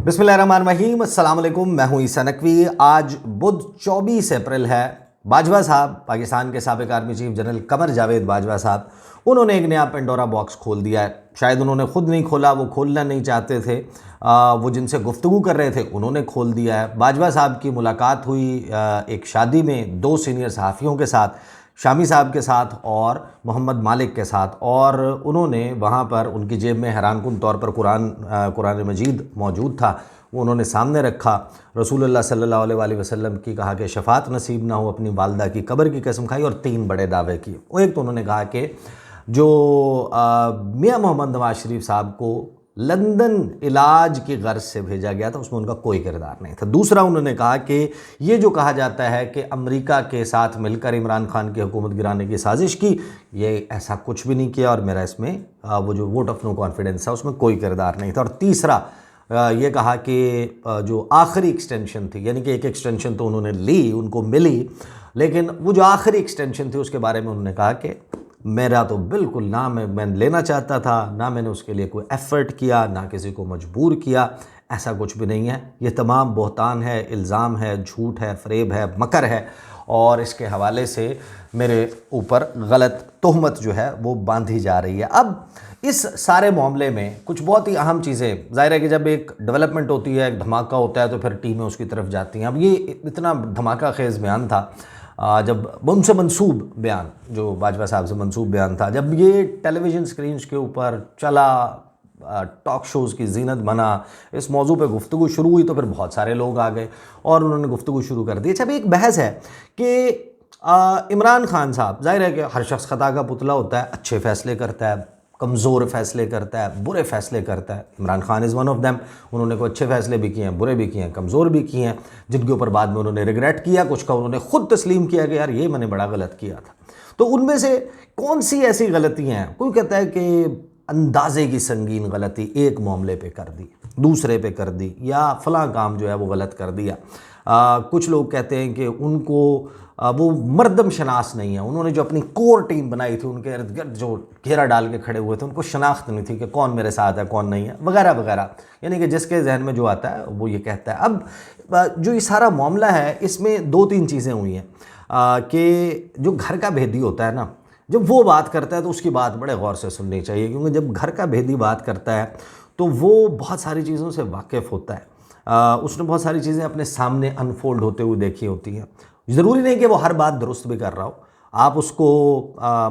बिस्मिल्लाहिर्रहमानिर्रहीम, अस्सलाम वालेकुम। मैं हूं ईसा नकवी। आज बुध 24 अप्रैल है। बाजवा साहब, पाकिस्तान के साबिक army chief general Qamar Javed Bajwa साहब, उन्होंने एक नया पेंडोरा बॉक्स खोल दिया है। शायद उन्होंने खुद नहीं खोला, वो खोलना नहीं चाहते थे। वो जिनसे गुफ्तगू कर रहे थे उन्होंने खोल दिया है। बाजवा साहब की मुलाकात हुई एक शादी में दो सीनियर सहाफ़ियों के साथ, शामी साहब के साथ और मोहम्मद मालिक के साथ, और उन्होंने वहाँ पर उनकी जेब में हैरानकुन तौर पर कुरान मजीद मौजूद था। वो उन्होंने सामने रखा। रसूलुल्लाह सल्लल्लाहु अलैहि वसल्लम की कहा कि शफात नसीब ना हो, अपनी वालदा की कब्र की कसम खाई, और तीन बड़े दावे किए। वो एक तो उन्होंने कहा कि जो मियाँ मोहम्मद नवाज शरीफ साहब को लंदन इलाज की गर्ज से भेजा गया था, उसमें उनका कोई किरदार नहीं था। दूसरा, उन्होंने कहा कि ये जो कहा जाता है कि अमेरिका के साथ मिलकर इमरान खान की हुकूमत गिराने की साजिश की, ये ऐसा कुछ भी नहीं किया, और मेरा इसमें वो जो वोट ऑफ नो कॉन्फिडेंस था उसमें कोई किरदार नहीं था। और तीसरा ये कहा कि जो आखिरी एक्सटेंशन थी, यानी कि एक एक्सटेंशन तो उन्होंने ली, उनको मिली, लेकिन वो जो आखिरी एक्सटेंशन थी उसके बारे में उन्होंने कहा कि मेरा तो बिल्कुल ना मैं लेना चाहता था, ना मैंने उसके लिए कोई एफ़र्ट किया, ना किसी को मजबूर किया, ऐसा कुछ भी नहीं है। ये तमाम बहतान है, इल्ज़ाम है, झूठ है, फ़रेब है, मकर है, और इसके हवाले से मेरे ऊपर गलत तोहमत जो है वो बांधी जा रही है। अब इस सारे मामले में कुछ बहुत ही अहम चीज़ें, ज़ाहिर है कि जब एक डेवलपमेंट होती है, एक धमाका होता है, तो फिर टीमें उसकी तरफ जाती हैं। अब ये इतना धमाका खेज़ बयान था, जब उनसे मंसूब बयान, जो बाजवा साहब से मंसूब बयान था, जब ये टेलीविज़न स्क्रीन्स के ऊपर चला, टॉक शोज़ की जीनत बना, इस मौजू पे गुफ्तगू शुरू हुई, तो फिर बहुत सारे लोग आ गए और उन्होंने गुफ्तगू शुरू कर दी। अच्छा, अभी एक बहस है कि इमरान खान साहब, जाहिर है कि हर शख्स खता का पुतला होता है, अच्छे फ़ैसले करता है, कमज़ोर फ़ैसले करता है, बुरे फ़ैसले करता है। Imran Khan is one of them. उन्होंने कोई अच्छे फ़ैसले भी किए हैं, बुरे भी किए हैं, कमज़ोर भी किए हैं, जिनके ऊपर बाद में उन्होंने रिग्रेट किया, कुछ का उन्होंने ख़ुद तस्लीम किया कि यार ये मैंने बड़ा गलत किया था। तो उनमें से कौन सी ऐसी गलतियाँ हैं? कोई कहता है कि अंदाज़े की संगीन गलती एक मामले पे कर दी, दूसरे पे कर दी, या फ़लाँ काम जो है वो गलत कर दिया। कुछ लोग कहते हैं कि उनको वो मर्दम शनास नहीं है, उन्होंने जो अपनी कोर टीम बनाई थी, उनके इर्द गिर्द जो घेरा डाल के खड़े हुए थे, उनको शनाख्त नहीं थी कि कौन मेरे साथ है, कौन नहीं है, वगैरह वगैरह। यानी कि जिसके जहन में जो आता है वो ये कहता है। अब जो ये सारा मामला है, इसमें दो तीन चीज़ें हुई हैं कि जो घर का भेदी होता है ना, जब वो बात करता है तो उसकी बात बड़े गौर से सुननी चाहिए, क्योंकि जब घर का भेदी बात करता है तो वो बहुत सारी चीज़ों से वाकिफ़ होता है। उसने बहुत सारी चीज़ें अपने सामने अनफोल्ड होते हुए देखी होती हैं। ज़रूरी नहीं कि वो हर बात दुरुस्त भी कर रहा हो, आप उसको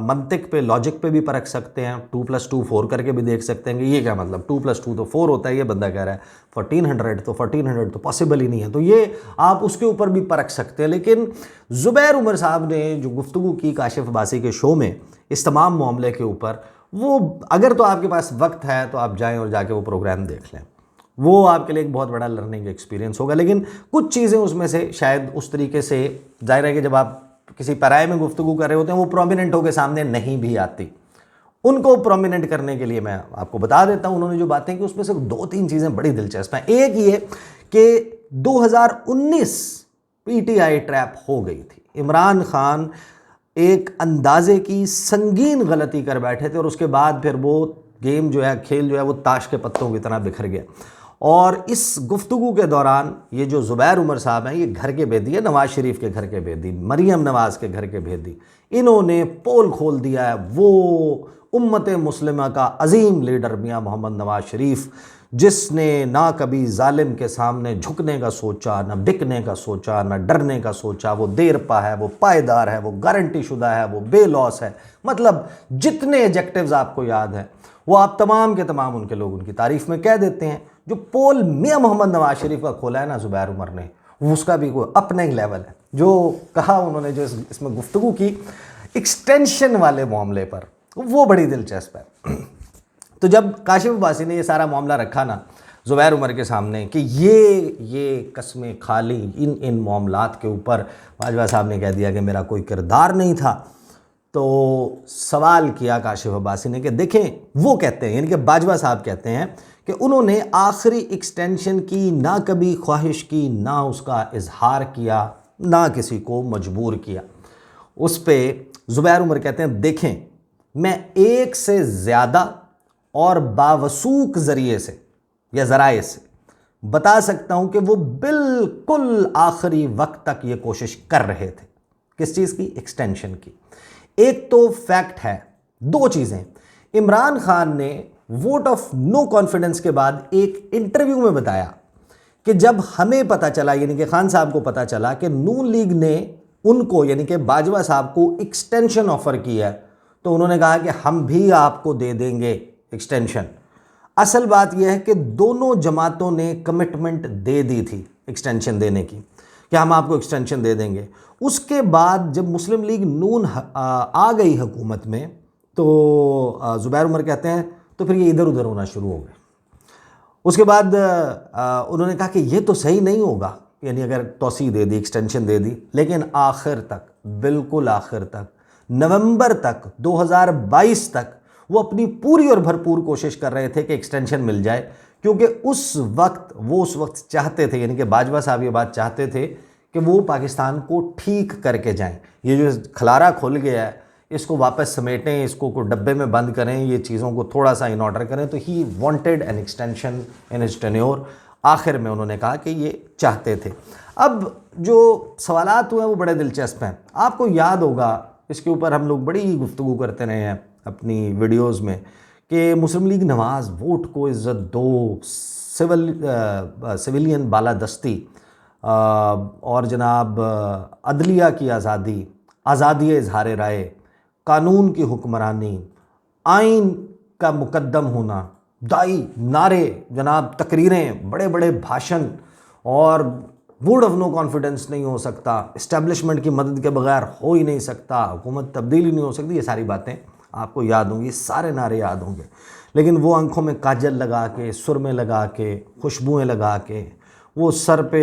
मंतिक पे, लॉजिक पे भी परख सकते हैं। 2+2 4 करके भी देख सकते हैं कि ये क्या मतलब, 2+2 तो 4 होता है, ये बंदा कह रहा है 1400 तो पॉसिबल ही नहीं है। तो ये आप उसके ऊपर भी परख सकते हैं। लेकिन ज़ुबैर उमर साहब ने जो गुफ्तगू की काशिफ अब्बासी के शो में इस तमाम मामले के ऊपर, वो अगर तो आपके पास वक्त है तो आप जाएँ और जाके वो प्रोग्राम देख लें, वो आपके लिए एक बहुत बड़ा लर्निंग एक्सपीरियंस होगा। लेकिन कुछ चीज़ें उसमें से शायद उस तरीके से, जाहिर है कि जब आप किसी पराये में गुफ्तगू कर रहे होते हैं, वो प्रोमिनेंट होकर सामने नहीं भी आती। उनको प्रोमिनेंट करने के लिए मैं आपको बता देता हूँ, उन्होंने जो बातें की उसमें से दो तीन चीज़ें बड़ी दिलचस्प हैं। एक ये कि 2019 PTI ट्रैप हो गई थी। इमरान खान एक अंदाजे की संगीन गलती कर बैठे थे, और उसके बाद फिर वो गेम जो है, खेल जो है, वो ताश के पत्तों की तरह बिखर गया। और इस गुफ्तगू के दौरान ये जो ज़ुबैर उमर साहब हैं, ये घर के भेदी है, नवाज़ शरीफ के घर के भेदी, मरियम नवाज़ के घर के भेदी, इन्होंने पोल खोल दिया है वो उम्मत मुस्लिमा का अजीम लीडर मियाँ मोहम्मद नवाज़ शरीफ, जिसने ना कभी जालिम के सामने झुकने का सोचा, ना बिकने का सोचा, ना डरने का सोचा। वो देरपा है, वो पायदार है, वो गारंटी शुदा है, वो बेलॉस है। मतलब जितने एडजेक्टिव्स आपको याद हैं वो आप तमाम के तमाम उनके लोग उनकी तारीफ़ में कह देते हैं। जो पोल मियाँ मोहम्मद नवाज शरीफ का खोला है ना ज़ुबैर उमर ने, उसका भी कोई अपना ही लेवल है। जो कहा उन्होंने, जो इसमें गुफ्तगू की एक्सटेंशन वाले मामले पर, वो बड़ी दिलचस्प है। तो जब काशिफ अब्बासी ने ये सारा मामला रखा ना ज़ुबैर उमर के सामने कि ये कस्में खा ली इन मामलात के ऊपर, बाजवा साहब ने कह दिया कि मेरा कोई किरदार नहीं था, तो सवाल किया काशिफ अब्बासी ने कि देखें, वो कहते हैं, यानी कि बाजवा साहब कहते हैं कि उन्होंने आखिरी एक्सटेंशन की ना कभी ख्वाहिश की, ना उसका इजहार किया, ना किसी को मजबूर किया। उस पर ज़ुबैर उमर कहते हैं, देखें, मैं एक से ज़्यादा और बावसूक ज़रिए से या ज़राए से बता सकता हूं कि वो बिल्कुल आखिरी वक्त तक ये कोशिश कर रहे थे। किस चीज़ की? एक्सटेंशन की। एक तो फैक्ट है, दो चीज़ें। इमरान खान ने वोट ऑफ नो कॉन्फिडेंस के बाद एक इंटरव्यू में बताया कि जब हमें पता चला, यानी कि खान साहब को पता चला कि नून लीग ने उनको, यानी कि बाजवा साहब को एक्सटेंशन ऑफर किया, तो उन्होंने कहा कि हम भी आपको दे देंगे एक्सटेंशन। असल बात यह है कि दोनों जमातों ने कमिटमेंट दे दी थी एक्सटेंशन देने की, कि हम आपको एक्सटेंशन दे देंगे। उसके बाद जब मुस्लिम लीग नून आ गई हुकूमत में, तो ज़ुबैर उमर कहते हैं तो फिर ये इधर उधर होना शुरू हो गए। उसके बाद उन्होंने कहा कि ये तो सही नहीं होगा, यानी अगर तोसी दे दी, एक्सटेंशन दे दी, लेकिन आखिर तक, बिल्कुल आखिर तक, नवंबर तक 2022 तक वो अपनी पूरी और भरपूर कोशिश कर रहे थे कि एक्सटेंशन मिल जाए, क्योंकि उस वक्त चाहते थे, यानी कि बाजवा साहब ये बात चाहते थे कि वो पाकिस्तान को ठीक करके जाएं। ये जो खलारा खुल गया है इसको वापस समेटें, इसको को डब्बे में बंद करें, ये चीज़ों को थोड़ा सा इन ऑर्डर करें। तो he wanted an extension in his tenure. आखिर में उन्होंने कहा कि ये चाहते थे। अब जो सवालात हुए हैं वो बड़े दिलचस्प हैं। आपको याद होगा, इसके ऊपर हम लोग बड़ी गुफ्तगू करते रहे हैं अपनी वीडियोज़ में, कि मुस्लिम लीग नवाज वोट को इज़्ज़त दो, सिविलियन बालादस्ती और जनाब अदलिया की आज़ादी, आज़ादी इजहार राय, कानून की हुक्मरानी, आइन का मुकद्दम होना, दाई नारे, जनाब तकरीरें, बड़े बड़े भाषण, और वोट ऑफ नो कॉन्फिडेंस नहीं हो सकता, इस्टेब्लिशमेंट की मदद के बगैर हो ही नहीं सकता, हुकूमत तब्दीली नहीं हो सकती, ये सारी बातें आपको याद होंगी, सारे नारे याद होंगे। लेकिन वो आंखों में काजल लगा के, सुरमे लगा के, खुशबुएं लगा के, वो सर पे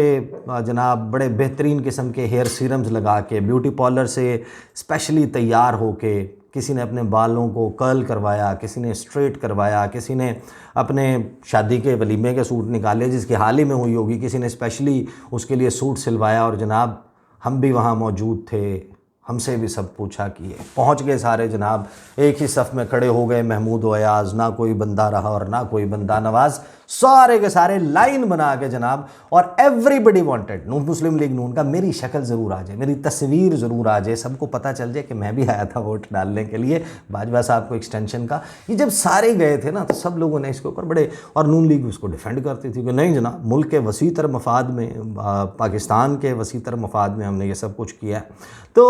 जनाब बड़े बेहतरीन किस्म के हेयर सीरम्स लगा के, ब्यूटी पार्लर से स्पेशली तैयार होके, किसी ने अपने बालों को कर्ल करवाया, किसी ने स्ट्रेट करवाया, किसी ने अपने शादी के वलीमे के सूट निकाले जिसकी हाल ही में हुई होगी, किसी ने स्पेशली उसके लिए सूट सिलवाया। और जनाब हम भी वहाँ मौजूद थे, हमसे भी सब पूछा किए, पहुँच गए सारे जनाब, एक ही सफ़ में खड़े हो गए महमूद अयाज, ना कोई बंदा रहा और ना कोई बंदा नवाज, सारे के सारे लाइन बना के जनाब। और एवरीबडी वांटेड, नून मुस्लिम लीग नून का मेरी शक्ल ज़रूर आ जाए, मेरी तस्वीर ज़रूर आ जाए, सबको पता चल जाए कि मैं भी आया था वोट डालने के लिए बाजवा साहब को एक्सटेंशन का। ये जब सारे गए थे ना, तो सब लोगों ने इसके ऊपर बड़े, और नून लीग उसको डिफेंड करती थी कि नहीं जनाब, मुल्क के वसी तर मफाद में, पाकिस्तान के वसी तर मफाद में हमने ये सब कुछ किया है। तो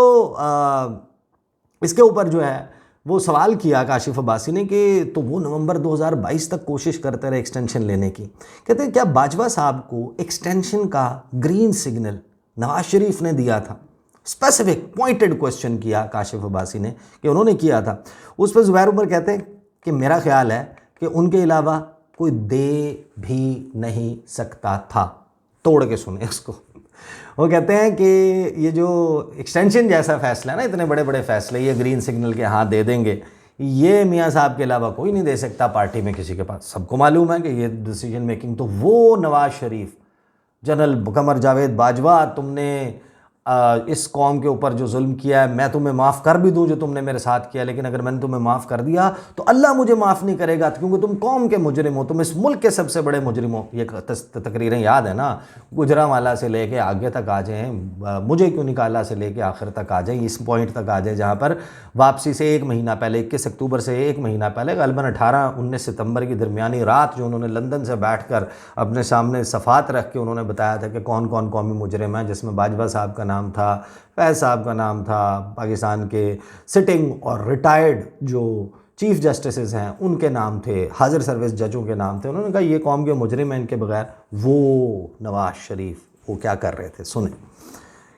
इसके ऊपर जो है वो सवाल किया काशिफ अब्बासी ने कि तो वो नवंबर 2022 तक कोशिश करते रहे एक्सटेंशन लेने की। कहते हैं क्या बाजवा साहब को एक्सटेंशन का ग्रीन सिग्नल नवाज शरीफ ने दिया था? स्पेसिफिक पॉइंटेड क्वेश्चन किया काशिफ अब्बासी ने कि उन्होंने किया था। उस पर ज़ुबैर उमर कहते हैं कि मेरा ख्याल है कि उनके अलावा कोई दे भी नहीं सकता था। तोड़ के सुने इसको। वो कहते हैं कि ये जो एक्सटेंशन जैसा फैसला है ना, इतने बड़े बड़े फैसले, ये ग्रीन सिग्नल के हाँ दे देंगे, ये मियाँ साहब के अलावा कोई नहीं दे सकता पार्टी में किसी के पास। सबको मालूम है कि ये डिसीजन मेकिंग तो वो नवाज शरीफ, जनरल कमर जावेद बाजवा, तुमने इस कौम के ऊपर जो जुल्म किया है, मैं तुम्हें माफ़ कर भी दूं जो तुमने मेरे साथ किया, लेकिन अगर मैंने तुम्हें माफ़ कर दिया तो अल्लाह मुझे माफ़ नहीं करेगा, क्योंकि तुम कौम के मुजरिम हो, तुम इस मुल्क के सबसे बड़े मुजरिम हो। ये तकरीरें याद है ना, गुजरांवाला से लेके आगे तक आ जाएँ, मुझे क्यों निकाला से लेके आखिर तक आ जाएँ, इस पॉइंट तक आ जाए जहाँ पर वापसी से 1 महीना पहले, 21 अक्टूबर से 1 महीना पहले, ग़ालिबन 18-19 सितंबर की दरमियानी रात जो उन्होंने लंदन से बैठ कर अपने सामने सफ़ात रख के उन्होंने बताया था कि कौन कौन कौमी मुजरिम है, जिसमें बाजवा साहब का नाम था, फैज़ साहब का नाम था, पाकिस्तान के सिटिंग और रिटायर्ड जो चीफ़ जस्टिस हैं उनके नाम थे, हाजिर सर्विस जजों के नाम थे। उन्होंने कहा ये कौम के मुजरिम हैं, इनके बगैर। वो नवाज शरीफ वो क्या कर रहे थे, सुने।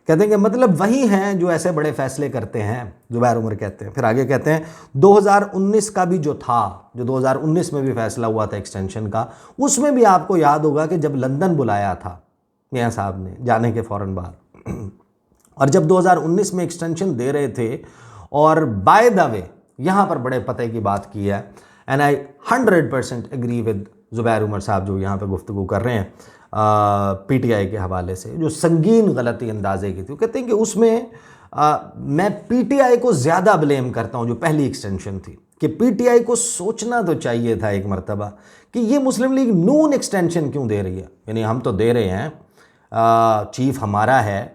कहते हैं कि मतलब वही हैं जो ऐसे बड़े फैसले करते हैं, ज़ुबैर उमर कहते हैं। फिर आगे कहते हैं 2019 का भी जो था, जो 2019 में भी फैसला हुआ था एक्सटेंशन का, उसमें भी आपको याद होगा कि जब लंदन बुलाया था मियाँ साहब ने जाने के फ़ौरन बाद, और जब 2019 में एक्सटेंशन दे रहे थे, और बाय द वे यहाँ पर बड़े पते की बात की है, and I 100% agree with Zubair Umar साहब जो यहाँ पे गुफ्तगू कर रहे हैं पीटीआई के हवाले से, जो संगीन गलती अंदाजे की थी। वो कहते हैं कि उसमें मैं पीटीआई को ज़्यादा ब्लेम करता हूँ, जो पहली एक्सटेंशन थी। कि पीटीआई को सोचना तो चाहिए था एक मर्तबा कि ये मुस्लिम लीग नून एक्सटेंशन क्यों दे रही है। यानी हम तो दे रहे हैं, चीफ हमारा है,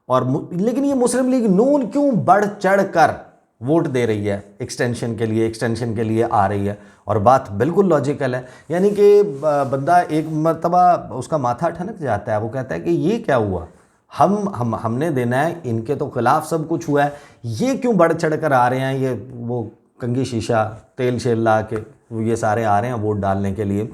और लेकिन ये मुस्लिम लीग नून क्यों बढ़ चढ़ कर वोट दे रही है एक्सटेंशन के लिए आ रही है। और बात बिल्कुल लॉजिकल है। यानी कि बंदा एक मर्तबा उसका माथा ठनक जाता है, वो कहता है कि ये क्या हुआ, हमने देना है, इनके तो खिलाफ सब कुछ हुआ है, ये क्यों बढ़ चढ़ कर आ रहे हैं, ये वो कंघी शीशा तेल शेल ला के ये सारे आ रहे हैं वोट डालने के लिए।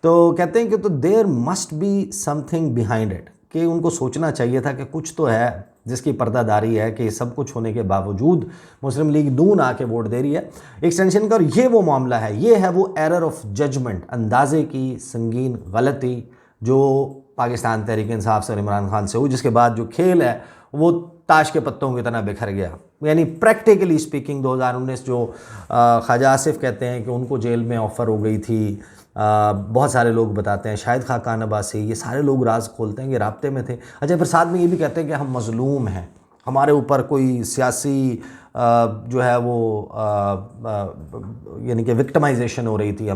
तो कहते हैं कि तो there must be something behind it, कि उनको सोचना चाहिए था कि कुछ तो है जिसकी पर्दादारी है कि सब कुछ होने के बावजूद मुस्लिम लीग नून आके वोट दे रही है एक्सटेंशन का। और ये वो मामला है, ये है वो एरर ऑफ जजमेंट, अंदाजे की संगीन गलती जो पाकिस्तान तहरीक इंसाफ से और इमरान खान से हुई, जिसके बाद जो खेल है वो ताश के पत्तों की तरह बिखर गया। यानी प्रैक्टिकली स्पीकिंग 2019 जो ख्वाजा आसिफ कहते हैं कि उनको जेल में ऑफ़र हो गई थी, बहुत सारे लोग बताते हैं, शाहिद खाकान अब्बासी, ये सारे लोग राज खोलते हैं कि राब्ते में थे। अच्छा, फिर साथ में ये भी कहते हैं कि हम मज़लूम हैं, हमारे ऊपर कोई सियासी जो है वो यानी कि विक्टिमाइजेशन हो रही थी,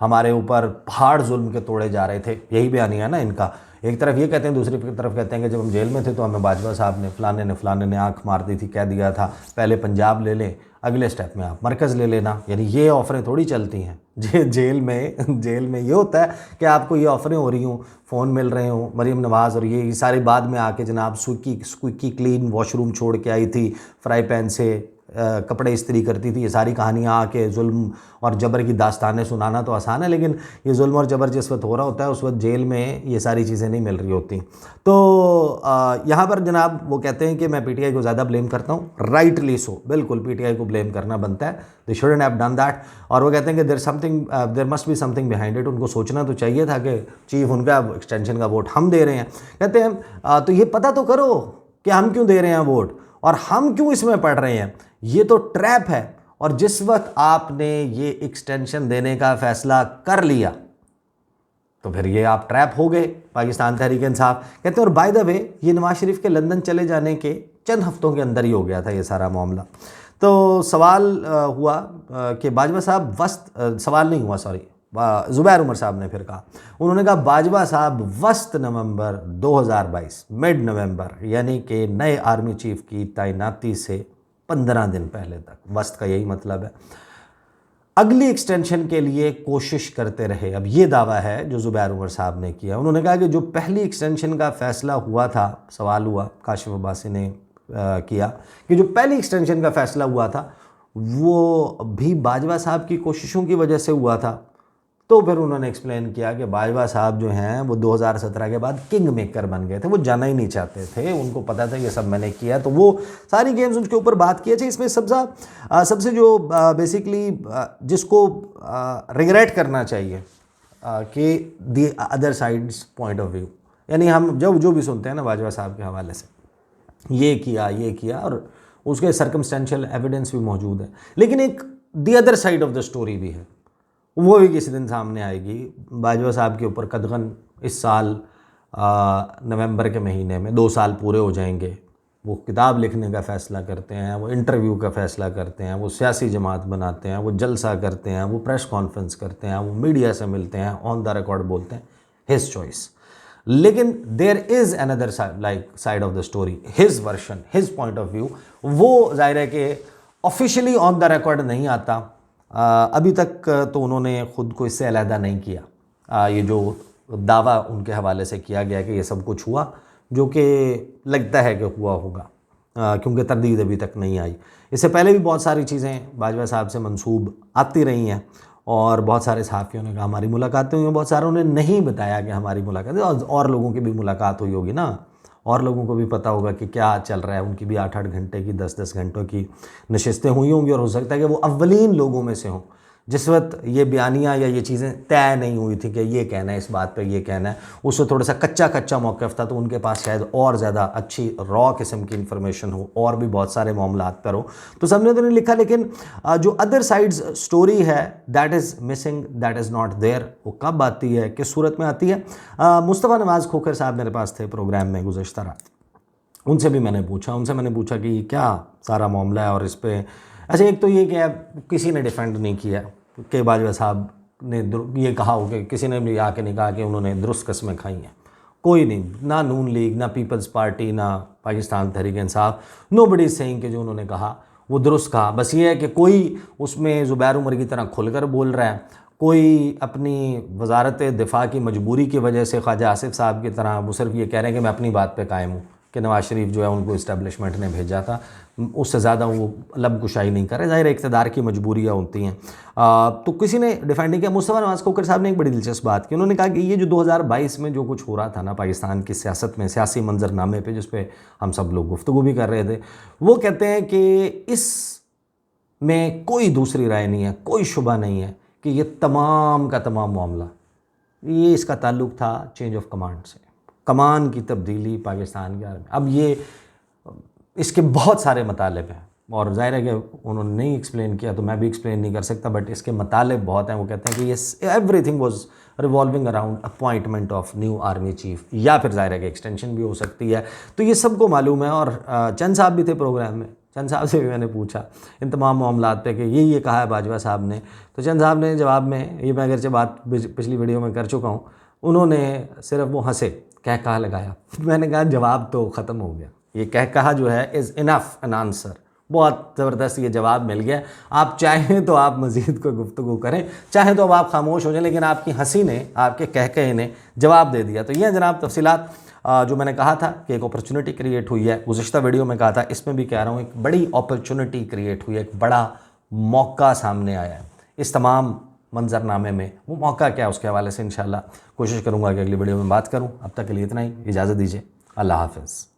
हमारे ऊपर पहाड़ जुल्म के तोड़े जा रहे थे। यही बयानिया है ना इनका। एक तरफ ये कहते हैं, दूसरी तरफ कहते हैं कि जब हम जेल में थे तो हमें बाजवा साहब ने फलाने ने आंख मार दी थी, कह दिया था पहले पंजाब ले लें, अगले स्टेप में आप मरकज़ ले लेना। यानी ये ऑफ़रें थोड़ी चलती हैं। जेल में ये होता है कि आपको ये ऑफ़रें हो रही हों, फ़ोन मिल रहे हों, मरीम नवाज़ और ये सारे बाद में आके जनाब स्क्विकी क्लीन वॉशरूम छोड़ के आई थी, फ्राई पैन से कपड़े इस्त्री करती थी। ये सारी कहानियाँ आके जुल्म और जबर की दास्तानें सुनाना तो आसान है, लेकिन ये जुल्म और जबर जिस वक्त हो रहा होता है उस वक्त जेल में ये सारी चीज़ें नहीं मिल रही होती। तो यहाँ पर जनाब वो कहते हैं कि मैं पीटीआई को ज़्यादा ब्लेम करता हूँ, राइटली सो, बिल्कुल पीटीआई को ब्लेम करना बनता है, they shouldn't have done that. और वो कहते हैं कि there must be something behind it, उनको सोचना तो चाहिए था कि चीफ उनका एक्सटेंशन का वोट हम दे रहे हैं। कहते हैं तो ये पता तो करो कि हम क्यों दे रहे हैं वोट और हम क्यों इसमें पड़ रहे हैं, ये तो ट्रैप है। और जिस वक्त आपने ये एक्सटेंशन देने का फैसला कर लिया तो फिर ये आप ट्रैप हो गए, पाकिस्तान तहरीक इंसाफ। कहते हैं और बाय द वे ये नवाज शरीफ के लंदन चले जाने के चंद हफ्तों के अंदर ही हो गया था ये सारा मामला। तो सवाल हुआ कि बाजवा साहब सवाल नहीं हुआ, सॉरी, ज़ुबैर उमर साहब ने फिर कहा, उन्होंने कहा बाजवा साहब वस्त नवंबर 2022, मिड नवंबर, यानी कि नए आर्मी चीफ की तैनाती से 15 दिन पहले तक, वस्त का यही मतलब है, अगली एक्सटेंशन के लिए कोशिश करते रहे। अब ये दावा है जो ज़ुबैर उमर साहब ने किया। उन्होंने कहा कि जो पहली एक्सटेंशन का फ़ैसला हुआ था, सवाल हुआ, काशिफ अब्बासी ने किया कि जो पहली एक्सटेंशन का फ़ैसला हुआ था वो भी बाजवा साहब की कोशिशों की वजह से हुआ था। तो फिर उन्होंने एक्सप्लेन किया कि बाजवा साहब जो हैं वो 2017 के बाद किंग मेकर बन गए थे, वो जाना ही नहीं चाहते थे, उनको पता था ये सब मैंने किया, तो वो सारी गेम्स उसके ऊपर बात की है। इसमें सबसे जो बेसिकली जिसको रिग्रेट करना चाहिए कि the other sides point of view, यानी हम जो भी सुनते हैं ना बाजवा साहब के हवाले से, ये किया और उसके सर्कमस्टेंशियल एविडेंस भी मौजूद है, लेकिन एक the other side of the story भी है, वो भी किसी दिन सामने आएगी। बाजवा साहब के ऊपर कदगन इस साल नवंबर के महीने में 2 साल पूरे हो जाएंगे। वो किताब लिखने का फ़ैसला करते हैं, वो इंटरव्यू का फ़ैसला करते हैं, वो सियासी जमात बनाते हैं, वो जलसा करते हैं, वो प्रेस कॉन्फ्रेंस करते हैं, वो मीडिया से मिलते हैं, ऑन द रिकॉर्ड बोलते हैं, हिज चॉइस। लेकिन there is another side of the story, his version, his point of view, वो ज़ाहिर है कि ऑफिशियली ऑन द रिकॉर्ड नहीं आता। अभी तक तो उन्होंने ख़ुद को इससे अलहदा नहीं किया। ये जो दावा उनके हवाले से किया गया कि ये सब कुछ हुआ, जो कि लगता है कि हुआ होगा, क्योंकि तरदीद अभी तक नहीं आई। इससे पहले भी बहुत सारी चीज़ें बाजवा साहब से मंसूब आती रही हैं और बहुत सारे सहाफ़ियों ने कहा हमारी मुलाकातें हुई हैं, बहुत सारों ने नहीं बताया कि हमारी मुलाकातें, और लोगों की भी मुलाकात हुई होगी ना, और लोगों को भी पता होगा कि क्या चल रहा है, उनकी भी 8-8 घंटे की 10-10 घंटों की नशिस्तें हुई होंगी, और हो सकता है कि वो अव्वलीन लोगों में से हों जिस वक्त ये बयानियाँ या ये चीज़ें तय नहीं हुई थी कि ये कहना है, इस बात पे ये कहना है, उससे थोड़ा सा कच्चा मौक़िफ़ था, तो उनके पास शायद और ज़्यादा अच्छी रॉ किस्म की इन्फॉर्मेशन हो और भी बहुत सारे मामलात पर हो, तो सबने तो नहीं लिखा। लेकिन जो अदर साइड्स स्टोरी है that is missing, that is not there, वो कब आती है, किस सूरत में आती है। मुस्तफ़ा नवाज़ खोखर साहब मेरे पास थे प्रोग्राम में गुज़श्ता रात, उनसे मैंने पूछा कि क्या सारा मामला है और इस पर अच्छा, एक तो ये कि किसी ने डिफेंड नहीं किया कि बाजवा साहब ने ये कहा हो कि किसी ने भी आके नहीं कहा कि उन्होंने दुरुस्त कस्में खाई हैं, कोई नहीं, ना नून लीग, ना पीपल्स पार्टी, ना Pakistan Tehreek Insaf, nobody is saying कि जो उन्होंने कहा वो दुरुस्त कहा। बस ये है कि कोई उसमें ज़ुबैर उमर की तरह खुलकर बोल रहा है, कोई अपनी वजारत दिफा की मजबूरी की वजह से ख्वाजा आसिफ साहब की तरह वो सिर्फ ये कह रहे हैं कि मैं अपनी बात पे कायम हूँ कि नवाज़ शरीफ जो है उनको इस्टेब्लिशमेंट ने भेजा था, उससे ज़्यादा वो लब कुशाई नहीं कर रहे। ज़ाहिर इक़्तिदार की मजबूरियाँ होती हैं। तो किसी ने डिफेंड नहीं किया। मुस्तफ़ा नवाज़ खोखर साहब ने एक बड़ी दिलचस्प बात की, उन्होंने कहा कि ये जो 2022 में जो कुछ हो रहा था ना पाकिस्तान की सियासत में, सियासी मंजरनामे पे जिस पे हम सब लोग गुफ्तगू भी कर रहे थे, वो कहते हैं कि इस में कोई दूसरी राय नहीं है, कोई शुबा नहीं है कि ये तमाम का तमाम मामला ये इसका ताल्लुक़ था चेंज ऑफ कमांड से, कमान की तब्दीली पाकिस्तान के बारे में। अब ये इसके बहुत सारे मतलब हैं और ज़ाहिर है कि उन्होंने नहीं एक्सप्लेन किया तो मैं भी एक्सप्लेन नहीं कर सकता, बट इसके मतलब बहुत हैं। वो कहते हैं कि ये everything was revolving around appointment of new army chief, या फिर ज़ाहिर है कि एक्सटेंशन भी हो सकती है। तो ये सबको मालूम है। और चंद साहब भी थे प्रोग्राम में, चंद साहब से भी मैंने पूछा इन तमाम मामलात पे कि ये कहा है बाजवा साहब ने, तो चंद साहब ने जवाब में, ये मैं अगरचे बात पिछली वीडियो में कर चुका हूँ, उन्होंने सिर्फ वो हंसे, कह कहा लगाया। मैंने कहा जवाब तो ख़त्म हो गया, ये कह कहा जो है इज़ इनफ एन आंसर, बहुत ज़बरदस्त ये जवाब मिल गया। आप चाहें तो आप मज़ीद कोई गुफ्तगू करें, चाहें तो अब आप खामोश हो जाएं, लेकिन आपकी हंसी ने, आपके कह कहे ने जवाब दे दिया। तो ये जनाब तफसीलात जो मैंने कहा था कि एक अपॉर्चुनिटी क्रिएट हुई है, गुज़िश्ता वीडियो में कहा था, इसमें भी कह रहा हूँ, एक बड़ी अपॉर्चुनिटी क्रिएट हुई है, एक बड़ा मौका सामने आया है इस तमाम मंजरनामे में। वो मौका क्या है उसके हवाले से इंशाल्लाह कोशिश करूँगा कि अगली वीडियो में बात करूँ। अब तक के लिए इतना ही, इजाज़त दीजिए, अल्लाह हाफ़िज़।